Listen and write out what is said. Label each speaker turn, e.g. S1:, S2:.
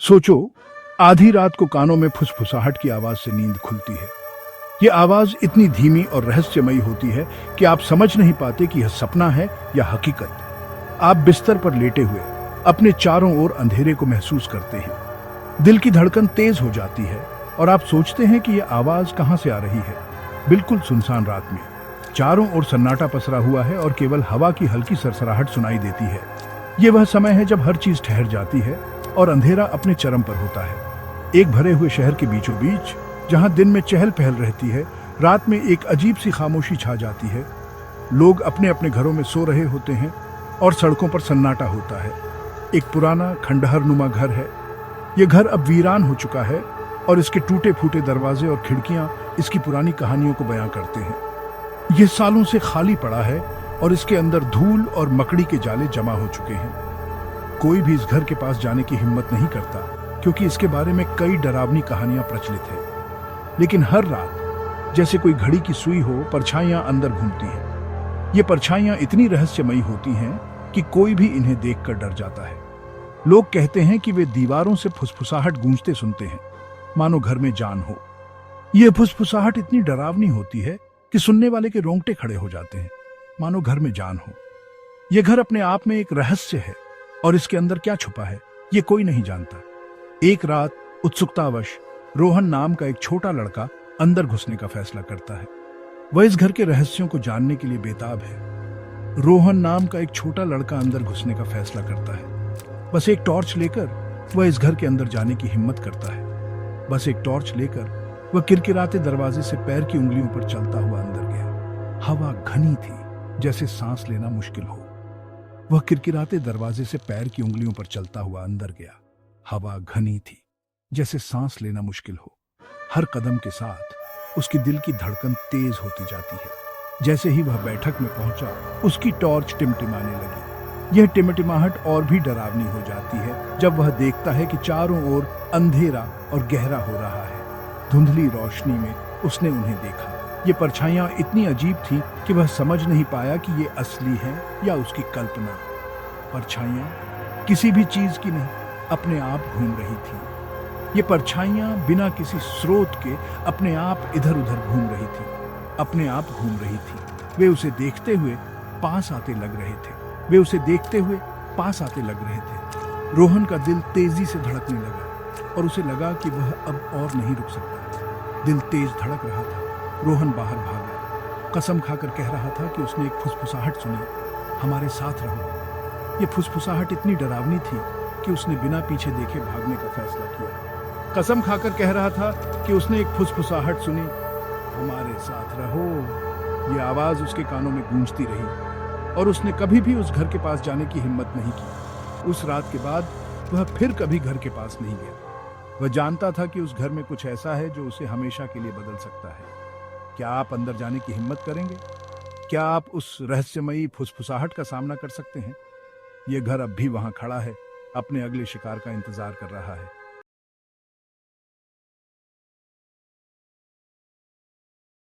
S1: सोचो, आधी रात को कानों में फुसफुसाहट की आवाज से नींद खुलती है। ये आवाज इतनी धीमी और रहस्यमयी होती है कि आप समझ नहीं पाते कि यह सपना है या हकीकत। आप बिस्तर पर लेटे हुए अपने चारों ओर अंधेरे को महसूस करते हैं। दिल की धड़कन तेज हो जाती है और आप सोचते हैं कि यह आवाज कहां से आ रही है। बिल्कुल सुनसान रात में चारों ओर सन्नाटा पसरा हुआ है और केवल हवा की हल्की सरसराहट सुनाई देती है। यह वह समय है जब हर चीज ठहर जाती है और अंधेरा अपने चरम पर होता है। एक भरे हुए शहर के बीचों बीच, जहां दिन में चहल पहल रहती है, रात में एक अजीब सी खामोशी छा जाती है। लोग अपने अपने घरों में सो रहे होते हैं और सड़कों पर सन्नाटा होता है। एक पुराना खंडहर नुमा घर है। यह घर अब वीरान हो चुका है और इसके टूटे फूटे दरवाजे और खिड़कियां इसकी पुरानी कहानियों को बयां करते हैं। यह सालों से खाली पड़ा है और इसके अंदर धूल और मकड़ी के जाले जमा हो चुके हैं। कोई भी इस घर के पास जाने की हिम्मत नहीं करता, क्योंकि इसके बारे में कई डरावनी कहानियां प्रचलित हैं। लेकिन हर रात जैसे कोई घड़ी की सुई हो, परछाइयां अंदर घूमती हैं। ये परछाइयां इतनी रहस्यमयी होती हैं कि कोई भी इन्हें देखकर डर जाता है। लोग कहते हैं कि वे दीवारों से फुसफुसाहट गूंजते सुनते हैं, मानो घर में जान हो। यह फुसफुसाहट इतनी डरावनी होती है कि सुनने वाले के रोंगटे खड़े हो जाते हैं, मानो घर में जान हो। यह घर अपने आप में एक रहस्य है और इसके अंदर क्या छुपा है, ये कोई नहीं जानता। एक रात उत्सुकतावश रोहन नाम का एक छोटा लड़का अंदर घुसने का फैसला करता है। वह इस घर के रहस्यों को जानने के लिए बेताब है। रोहन नाम का एक छोटा लड़का अंदर घुसने का फैसला करता है। बस एक टॉर्च लेकर वह इस घर के अंदर जाने की हिम्मत करता है। बस एक टॉर्च लेकर वह किरकिराते दरवाजे से पैर की उंगलियों पर चलता हुआ अंदर गया। हवा घनी थी, जैसे सांस लेना मुश्किल हो। वह किरकिराते दरवाजे से पैर की उंगलियों पर चलता हुआ अंदर गया। हवा घनी थी, जैसे सांस लेना मुश्किल हो। हर कदम के साथ उसकी दिल की धड़कन तेज होती जाती है। जैसे ही वह बैठक में पहुंचा, उसकी टॉर्च टिमटिमाने लगी। यह टिमटिमाहट और भी डरावनी हो जाती है जब वह देखता है कि चारों ओर अंधेरा और गहरा हो रहा है। धुंधली रोशनी में उसने उन्हें देखा। ये परछाइयां इतनी अजीब थीं कि वह समझ नहीं पाया कि ये असली है या उसकी कल्पना। परछाइयां किसी भी चीज की नहीं, अपने आप घूम रही थी। ये परछाइयां बिना किसी स्रोत के अपने आप इधर उधर घूम रही थी, अपने आप घूम रही थी। वे उसे देखते हुए पास आते लग रहे थे। वे उसे देखते हुए पास आते लग रहे थे। रोहन का दिल तेजी से धड़कने लगा और उसे लगा कि वह अब और नहीं रुक सकता। दिल तेज धड़क रहा था। रोहन बाहर भागा, कसम खाकर कह रहा था कि उसने एक फुसफुसाहट सुनी, हमारे साथ रहो। ये फुसफुसाहट इतनी डरावनी थी कि उसने बिना पीछे देखे भागने का फैसला किया। कसम खाकर कह रहा था कि उसने एक फुसफुसाहट सुनी, हमारे साथ रहो। ये आवाज उसके कानों में गूंजती रही और उसने कभी भी उस घर के पास जाने की हिम्मत नहीं की। उस रात के बाद वह फिर कभी घर के पास नहीं गया। वह जानता था कि उस घर में कुछ ऐसा है जो उसे हमेशा के लिए बदल सकता है। क्या आप अंदर जाने की हिम्मत करेंगे? क्या आप उस रहस्यमयी फुसफुसाहट का सामना कर सकते हैं? यह घर अब भी वहां खड़ा है, अपने अगले शिकार का इंतजार कर रहा है।